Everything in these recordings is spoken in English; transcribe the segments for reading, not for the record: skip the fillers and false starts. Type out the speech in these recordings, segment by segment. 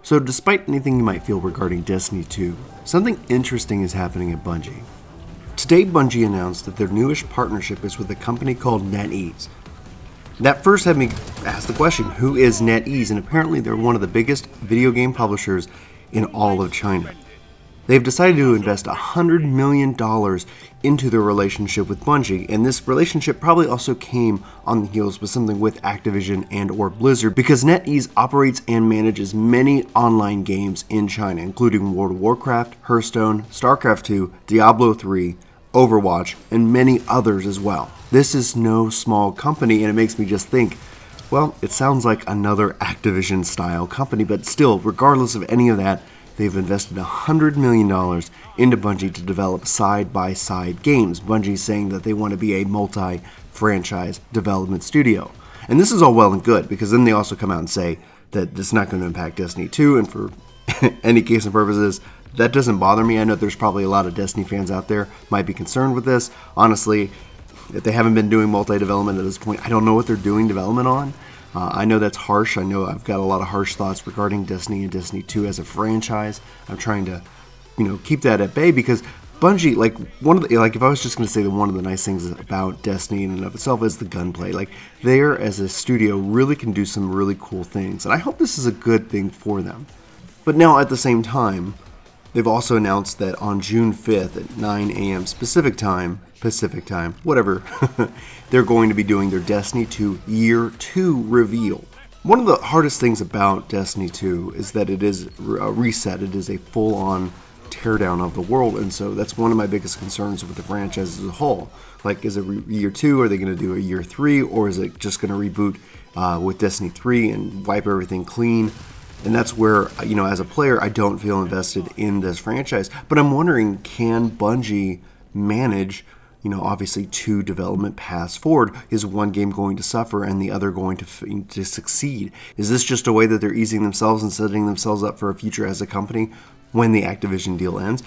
So despite anything you might feel regarding Destiny 2, something interesting is happening at Bungie. Today Bungie announced that their newest partnership is with a company called NetEase. That first had me ask the question, who is NetEase? And apparently they're one of the biggest video game publishers in all of China. They've decided to invest $100 million into their relationship with Bungie, and this relationship probably also came on the heels with something with Activision and or Blizzard, because NetEase operates and manages many online games in China, including World of Warcraft, Hearthstone, StarCraft 2, Diablo 3, Overwatch, and many others as well. This is no small company, and it makes me just think, well, it sounds like another Activision style company, but still, regardless of any of that, they've invested $100 million into Bungie to develop side-by-side games. Bungie's saying that they want to be a multi-franchise development studio. And this is all well and good, because then they also come out and say that this is not going to impact Destiny 2, and for any case and purposes, that doesn't bother me. I know there's probably a lot of Destiny fans out there might be concerned with this. Honestly, if they haven't been doing multi-development at this point, I don't know what they're doing development on. I know that's harsh. I know I've got a lot of harsh thoughts regarding Destiny and Destiny 2 as a franchise. I'm trying to, keep that at bay, because Bungie, if I was just going to say that one of the nice things about Destiny in and of itself is the gunplay. Like, they as a studio really can do some really cool things, and I hope this is a good thing for them. But now at the same time, they've also announced that on June 5th at 9 a.m. Pacific time, whatever, they're going to be doing their Destiny 2 Year 2 reveal. One of the hardest things about Destiny 2 is that it is a reset. It is a full-on teardown of the world, and so that's one of my biggest concerns with the franchise as a whole. Like, is it Year 2? Are they going to do a Year 3? Or is it just going to reboot with Destiny 3 and wipe everything clean? And that's where, as a player, I don't feel invested in this franchise. But I'm wondering, can Bungie manage, obviously 2 development paths forward? Is one game going to suffer and the other going to succeed? Is this just a way that they're easing themselves and setting themselves up for a future as a company when the Activision deal ends?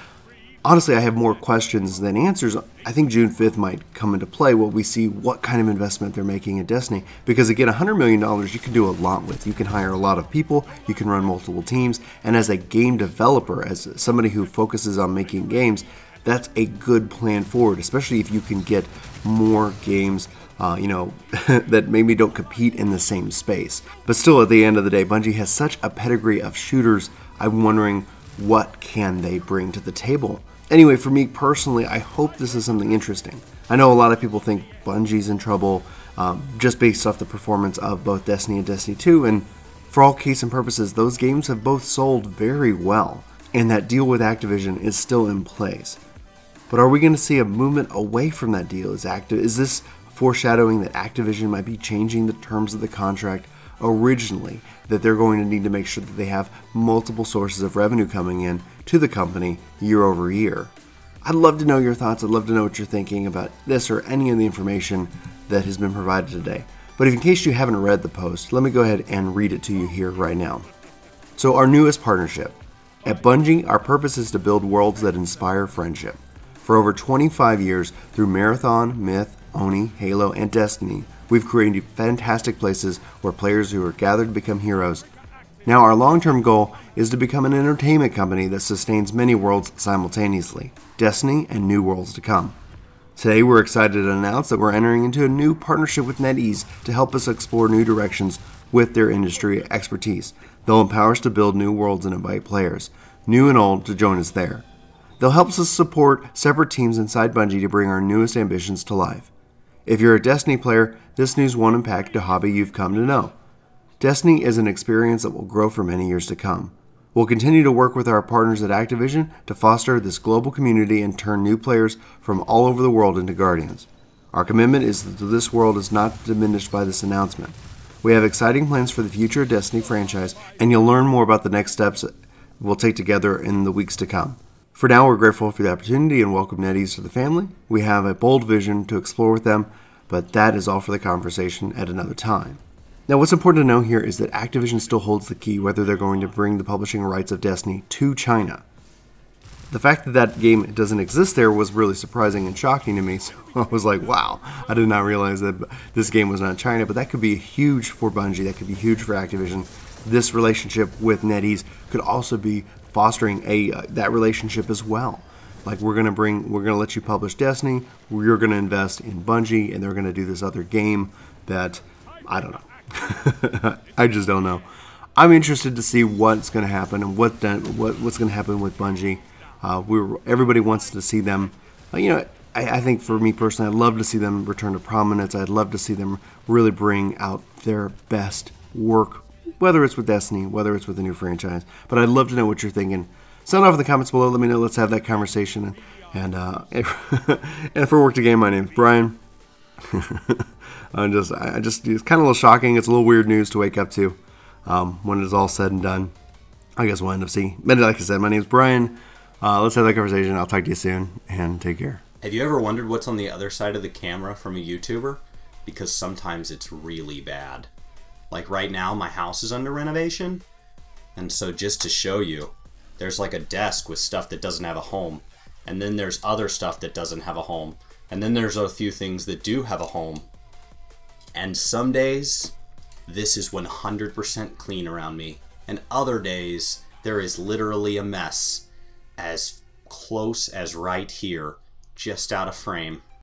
Honestly, I have more questions than answers. I think June 5th might come into play while we see what kind of investment they're making in Destiny. Because again, $100 million you can do a lot with. You can hire a lot of people, you can run multiple teams, and as a game developer, as somebody who focuses on making games, that's a good plan forward, especially if you can get more games that maybe don't compete in the same space. But still, at the end of the day, Bungie has such a pedigree of shooters. I'm wondering, what can they bring to the table? Anyway, for me personally, I hope this is something interesting. I know a lot of people think Bungie's in trouble just based off the performance of both Destiny and Destiny 2, and for all case and purposes, those games have both sold very well, and that deal with Activision is still in place. But are we going to see a movement away from that deal? Is this foreshadowing that Activision might be changing the terms of the contract originally, that they're going to need to make sure that they have multiple sources of revenue coming in to the company year over year? I'd love to know your thoughts. I'd love to know what you're thinking about this or any of the information that has been provided today. But in case you haven't read the post, let me go ahead and read it to you here right now. So, our newest partnership. At Bungie, our purpose is to build worlds that inspire friendship. For over 25 years, through Marathon, Myth, Oni, Halo, and Destiny, we've created fantastic places where players who are gathered to become heroes. Now our long-term goal is to become an entertainment company that sustains many worlds simultaneously, Destiny and new worlds to come. Today we're excited to announce that we're entering into a new partnership with NetEase to help us explore new directions with their industry expertise. They'll empower us to build new worlds and invite players, new and old, to join us there. They'll help us support separate teams inside Bungie to bring our newest ambitions to life. If you're a Destiny player, this news won't impact a hobby you've come to know. Destiny is an experience that will grow for many years to come. We'll continue to work with our partners at Activision to foster this global community and turn new players from all over the world into Guardians. Our commitment is that this world is not diminished by this announcement. We have exciting plans for the future of Destiny franchise, and you'll learn more about the next steps we'll take together in the weeks to come. For now, we're grateful for the opportunity and welcome NetEase to the family. We have a bold vision to explore with them, but that is all for the conversation at another time. Now, what's important to know here is that Activision still holds the key whether they're going to bring the publishing rights of Destiny to China. The fact that that game doesn't exist there was really surprising and shocking to me, so I was like, wow, I did not realize that this game was not in China, but that could be huge for Bungie, that could be huge for Activision, this relationship with NetEase could also be fostering that relationship as well. Like, we're gonna let you publish Destiny, you're gonna invest in Bungie, and they're gonna do this other game that I don't know. I just don't know. I'm interested to see what's gonna happen and what's gonna happen with Bungie. Everybody wants to see them. I think for me personally, I'd love to see them return to prominence. I'd love to see them really bring out their best work, whether it's with Destiny, whether it's with a new franchise. But I'd love to know what you're thinking. Sound off in the comments below. Let me know. Let's have that conversation. And for Work to Game, my name's Brian. It's kind of a little shocking. It's a little weird news to wake up to when it is all said and done. I guess we'll end up seeing. But like I said, my name's Brian. Let's have that conversation. I'll talk to you soon, and take care. Have you ever wondered what's on the other side of the camera from a YouTuber? Because sometimes it's really bad. Like right now, my house is under renovation. And so just to show you, there's like a desk with stuff that doesn't have a home. And then there's other stuff that doesn't have a home. And then there's a few things that do have a home. And some days, this is 100% clean around me. And other days, there is literally a mess as close as right here, just out of frame.